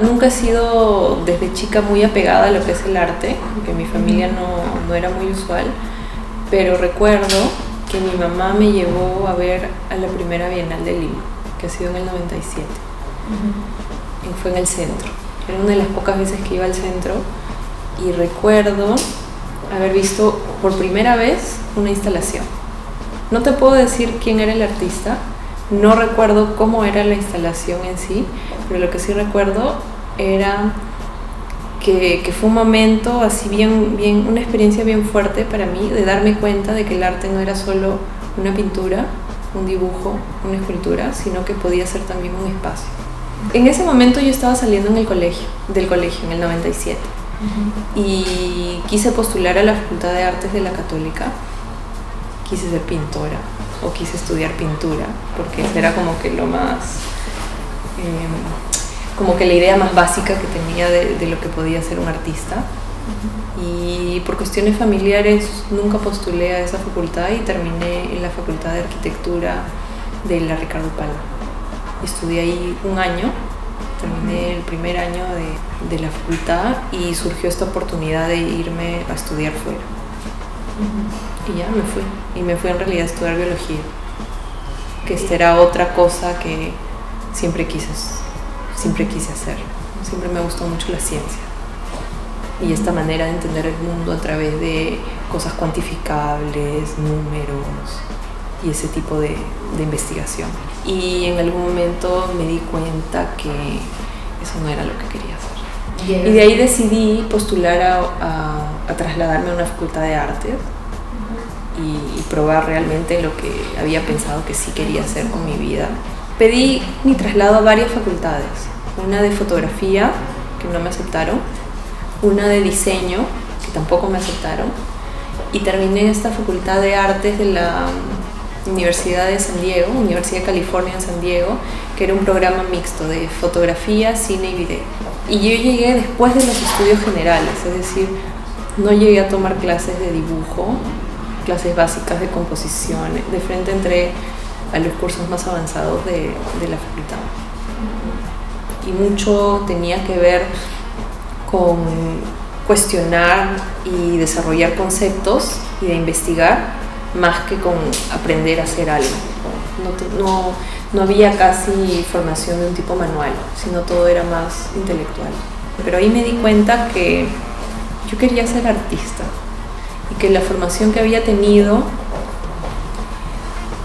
Nunca he sido desde chica muy apegada a lo que es el arte, porque en mi familia no era muy usual, pero recuerdo que mi mamá me llevó a ver a la primera Bienal de Lima, que ha sido en el 97. Y fue en el centro. Era una de las pocas veces que iba al centro y recuerdo haber visto por primera vez una instalación. No te puedo decir quién era el artista, no recuerdo cómo era la instalación en sí, pero lo que sí recuerdo era que fue un momento así bien, una experiencia bien fuerte para mí, de darme cuenta de que el arte no era solo una pintura, un dibujo, una escultura, sino que podía ser también un espacio. En ese momento yo estaba saliendo del colegio, en el 97, y quise postular a la Facultad de Artes de la Católica. Quise ser pintora o quise estudiar pintura, porque era como que lo más, como que la idea más básica que tenía de lo que podía ser un artista. Y por cuestiones familiares nunca postulé a esa facultad y terminé en la Facultad de Arquitectura de la Ricardo Palma. Estudié ahí un año, terminé el primer año de la facultad y surgió esta oportunidad de irme a estudiar fuera. Y ya me fui, y me fui en realidad a estudiar biología, que esta era otra cosa que siempre quise hacer. Siempre me gustó mucho la ciencia y esta manera de entender el mundo a través de cosas cuantificables, números y ese tipo de investigación. Y en algún momento me di cuenta que eso no era lo que quería hacer. Y de ahí decidí postular a trasladarme a una facultad de artes y probar realmente lo que había pensado que sí quería hacer con mi vida. Pedí mi traslado a varias facultades, una de fotografía, que no me aceptaron, una de diseño, que tampoco me aceptaron, y terminé esta facultad de artes de la Universidad de San Diego, Universidad de California en San Diego, que era un programa mixto de fotografía, cine y video. Y yo llegué después de los estudios generales, es decir, no llegué a tomar clases de dibujo, clases básicas de composición, de frente entré a los cursos más avanzados de la facultad. Y mucho tenía que ver con cuestionar y desarrollar conceptos y de investigar, más que con aprender a hacer algo. No había casi formación de un tipo manual, sino todo era más intelectual. Pero ahí me di cuenta que yo quería ser artista y que la formación que había tenido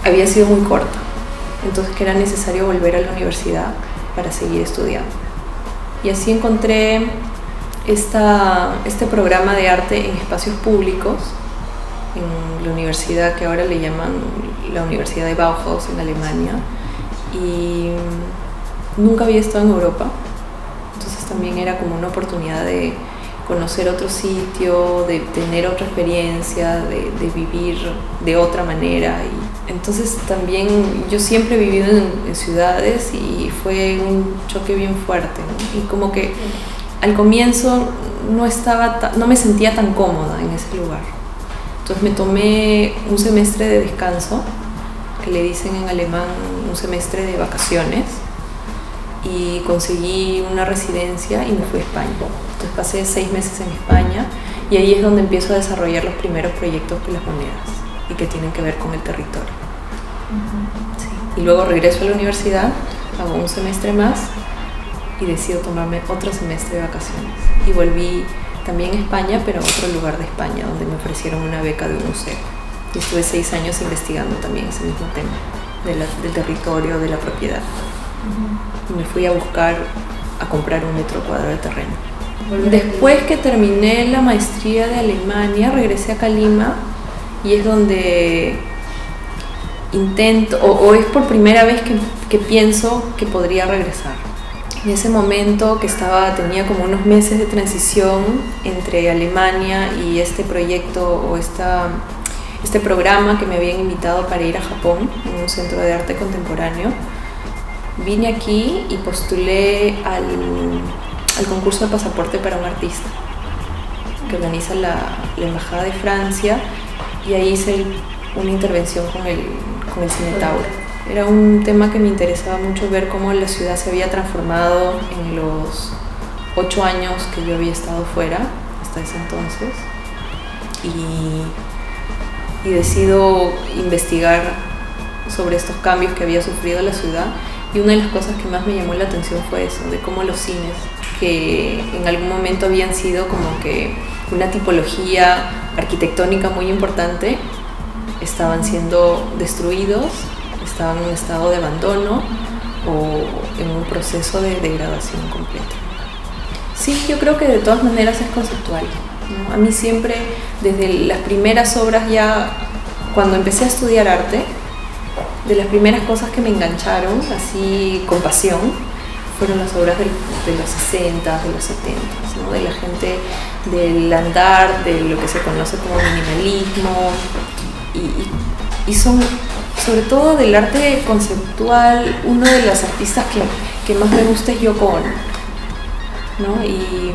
había sido muy corta, entonces que era necesario volver a la universidad para seguir estudiando. Y así encontré este programa de arte en espacios públicos en la universidad que ahora le llaman la Universidad de Bauhaus en Alemania, y nunca había estado en Europa, entonces también era como una oportunidad de conocer otro sitio, de tener otra experiencia, de vivir de otra manera. Y entonces también yo siempre he vivido en ciudades y fue un choque bien fuerte, ¿no? Y como que al comienzo no me sentía tan cómoda en ese lugar. Entonces me tomé un semestre de descanso, que le dicen en alemán un semestre de vacaciones, y conseguí una residencia y me fui a España. Entonces pasé 6 meses en España y ahí es donde empiezo a desarrollar los primeros proyectos con las monedas y que tienen que ver con el territorio. Sí. Y luego regreso a la universidad, hago un semestre más y decido tomarme otro semestre de vacaciones. Y volví también a España, pero a otro lugar de España, donde me ofrecieron una beca de un museo. Y estuve 6 años investigando también ese mismo tema, del territorio, de la propiedad. Me fui a comprar 1 metro cuadrado de terreno. Después que terminé la maestría de Alemania, regresé acá a Lima y es donde intento, o es por primera vez que pienso que podría regresar. En ese momento que tenía como unos meses de transición entre Alemania y este proyecto o este programa que me habían invitado para ir a Japón, en un centro de arte contemporáneo. vine aquí y postulé al concurso de pasaporte para un artista que organiza la Embajada de Francia, y ahí hice una intervención con el Cinetauro. Era un tema que me interesaba mucho, ver cómo la ciudad se había transformado en los 8 años que yo había estado fuera, hasta ese entonces, y decido investigar sobre estos cambios que había sufrido la ciudad. Y una de las cosas que más me llamó la atención fue eso, de cómo los cines, que en algún momento habían sido como que una tipología arquitectónica muy importante, estaban siendo destruidos, estaban en un estado de abandono o en un proceso de degradación completa. Sí, yo creo que de todas maneras es conceptual, ¿no? A mí siempre, desde las primeras obras, ya cuando empecé a estudiar arte, de las primeras cosas que me engancharon así con pasión fueron las obras de los 60, de los 70, ¿no? De la gente, del andar, de lo que se conoce como minimalismo, y son, sobre todo del arte conceptual, uno de los artistas que más me gusta es Yoko Ono, ¿no? Y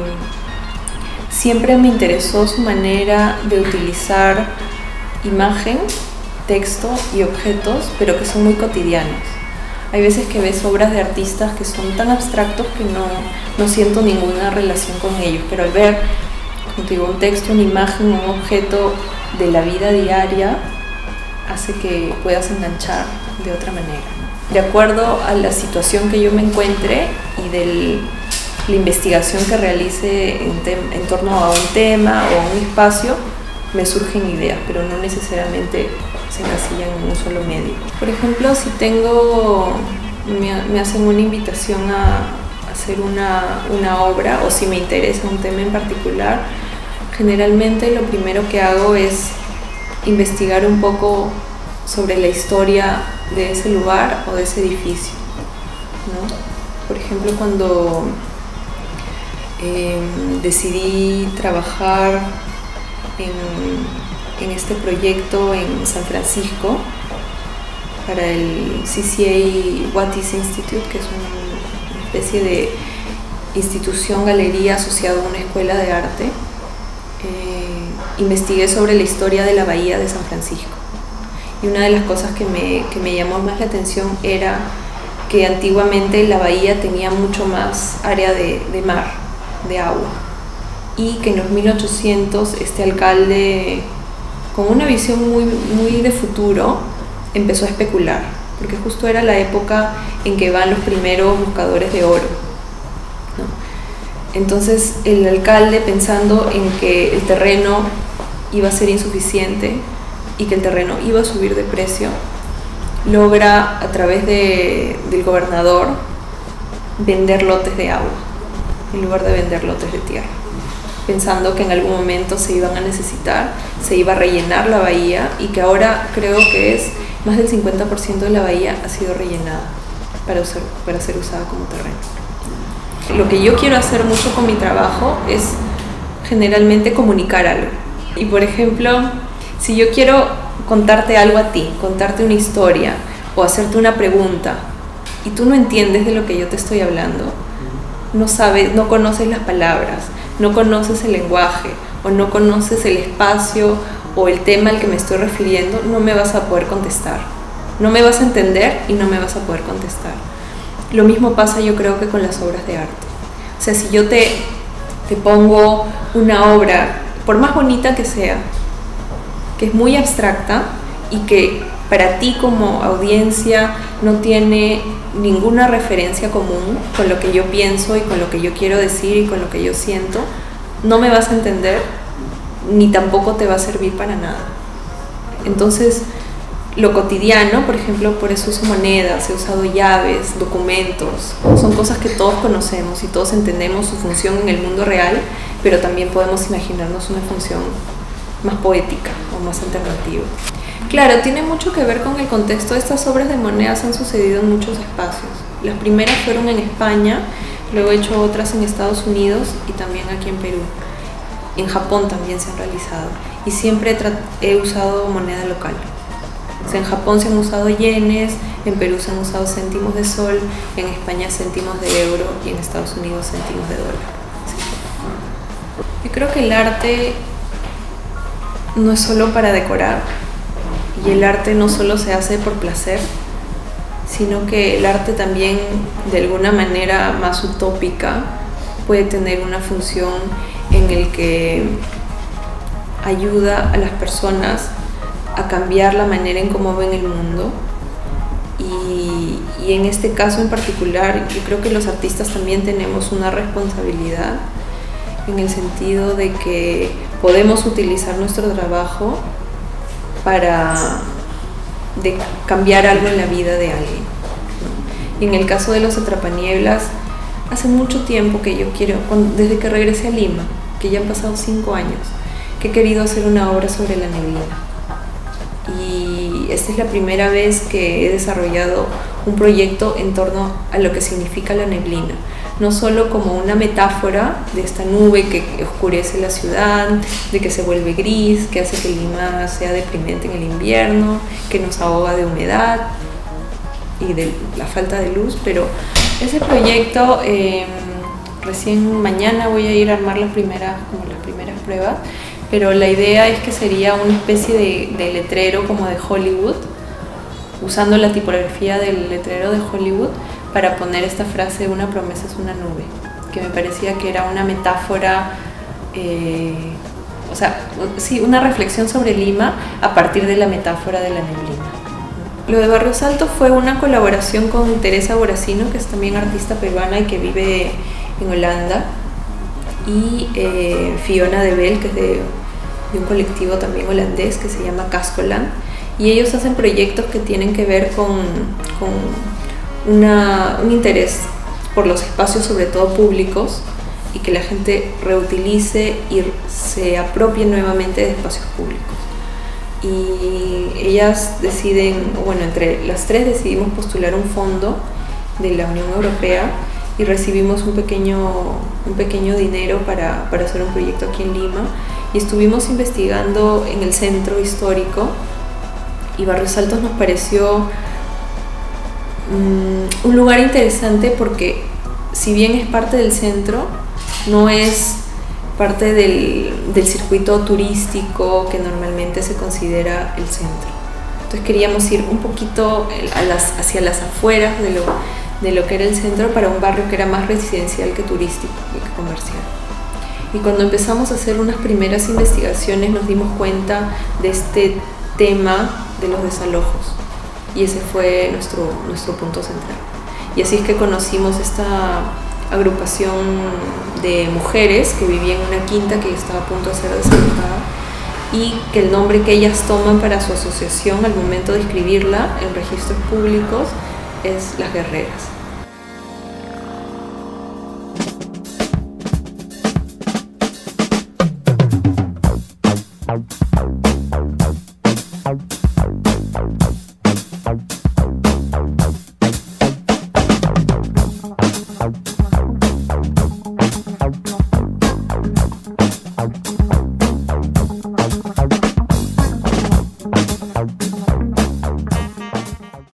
siempre me interesó su manera de utilizar imagen, texto y objetos, pero que son muy cotidianos. Hay veces que ves obras de artistas que son tan abstractos que no siento ninguna relación con ellos, pero al ver, como te digo, un texto, una imagen, un objeto de la vida diaria, hace que puedas enganchar de otra manera, ¿no? De acuerdo a la situación que yo me encuentre y de la investigación que realice en torno a un tema o a un espacio, me surgen ideas, pero no necesariamente se encasillan en un solo medio. Por ejemplo, si me hacen una invitación a hacer una obra, o si me interesa un tema en particular, generalmente lo primero que hago es investigar un poco sobre la historia de ese lugar o de ese edificio, ¿no? Por ejemplo, cuando decidí trabajar en este proyecto en San Francisco para el CCA Wattis Institute, que es una especie de institución, galería asociada a una escuela de arte, investigué sobre la historia de la bahía de San Francisco. Y una de las cosas que me llamó más la atención era que antiguamente la bahía tenía mucho más área de mar, de agua, y que en los 1800 este alcalde, con una visión muy de futuro, empezó a especular, porque justo era la época en que van los primeros buscadores de oro, ¿no? Entonces el alcalde, pensando en que el terreno iba a ser insuficiente y que el terreno iba a subir de precio, logra a través del gobernador vender lotes de agua en lugar de vender lotes de tierra, pensando que en algún momento se iban a necesitar, se iba a rellenar la bahía, y que ahora creo que es más del 50% de la bahía ha sido rellenada para ser usada como terreno. Lo que yo quiero hacer mucho con mi trabajo es generalmente comunicar algo. Y por ejemplo, si yo quiero contarte algo a ti, contarte una historia o hacerte una pregunta, y tú no entiendes de lo que yo te estoy hablando, no sabes, no conoces las palabras, no conoces el lenguaje, o no conoces el espacio o el tema al que me estoy refiriendo, no me vas a poder contestar. No me vas a entender y no me vas a poder contestar. Lo mismo pasa, yo creo, que con las obras de arte. O sea, si yo te pongo una obra, por más bonita que sea, que es muy abstracta y que para ti como audiencia no tiene ninguna referencia común con lo que yo pienso y con lo que yo quiero decir y con lo que yo siento, no me vas a entender ni tampoco te va a servir para nada. Entonces, lo cotidiano, por ejemplo, por eso uso monedas, he usado llaves, documentos, son cosas que todos conocemos y todos entendemos su función en el mundo real, pero también podemos imaginarnos una función más poética o más alternativa. Claro, tiene mucho que ver con el contexto. Estas obras de monedas han sucedido en muchos espacios. Las primeras fueron en España, luego he hecho otras en Estados Unidos y también aquí en Perú. En Japón también se han realizado y siempre he usado moneda local. O sea, en Japón se han usado yenes, en Perú se han usado céntimos de sol, en España céntimos de euro y en Estados Unidos céntimos de dólar. Yo creo que el arte no es solo para decorar, y el arte no solo se hace por placer, sino que el arte también, de alguna manera más utópica, puede tener una función en el que ayuda a las personas a cambiar la manera en cómo ven el mundo. Y en este caso en particular, yo creo que los artistas también tenemos una responsabilidad en el sentido de que podemos utilizar nuestro trabajo para cambiar algo en la vida de alguien, ¿no? Y en el caso de los Atrapanieblas, hace mucho tiempo que yo quiero, desde que regresé a Lima, que ya han pasado 5 años, que he querido hacer una obra sobre la neblina. Y esta es la primera vez que he desarrollado un proyecto en torno a lo que significa la neblina. No solo como una metáfora de esta nube que oscurece la ciudad, de que se vuelve gris, que hace que Lima sea deprimente en el invierno, que nos ahoga de humedad y de la falta de luz, pero ese proyecto, recién mañana voy a ir a armar las primeras pruebas, pero la idea es que sería una especie de letrero como de Hollywood, usando la tipografía del letrero de Hollywood para poner esta frase: una promesa es una nube, que me parecía que era una metáfora, o sea, sí, una reflexión sobre Lima a partir de la metáfora de la neblina. Lo de Barrio Salto fue una colaboración con Teresa Boracino, que es también artista peruana y que vive en Holanda, y Fiona de Bel, que es de un colectivo también holandés que se llama Cascoland, y ellos hacen proyectos que tienen que ver con un interés por los espacios, sobre todo públicos, y que la gente reutilice y se apropie nuevamente de espacios públicos. Y ellas deciden, bueno, entre las tres decidimos postular un fondo de la Unión Europea y recibimos un pequeño dinero para hacer un proyecto aquí en Lima, y estuvimos investigando en el centro histórico, y Barrio Salto nos pareció un lugar interesante porque, si bien es parte del centro, no es parte del circuito turístico que normalmente se considera el centro. Entonces queríamos ir un poquito hacia las afueras de lo que era el centro, para un barrio que era más residencial que turístico y que comercial. Y cuando empezamos a hacer unas primeras investigaciones nos dimos cuenta de este tema de los desalojos, y ese fue nuestro punto central. Y así es que conocimos esta agrupación de mujeres que vivían en una quinta que estaba a punto de ser desalojada, y que el nombre que ellas toman para su asociación al momento de inscribirla en registros públicos es Las Guerreras.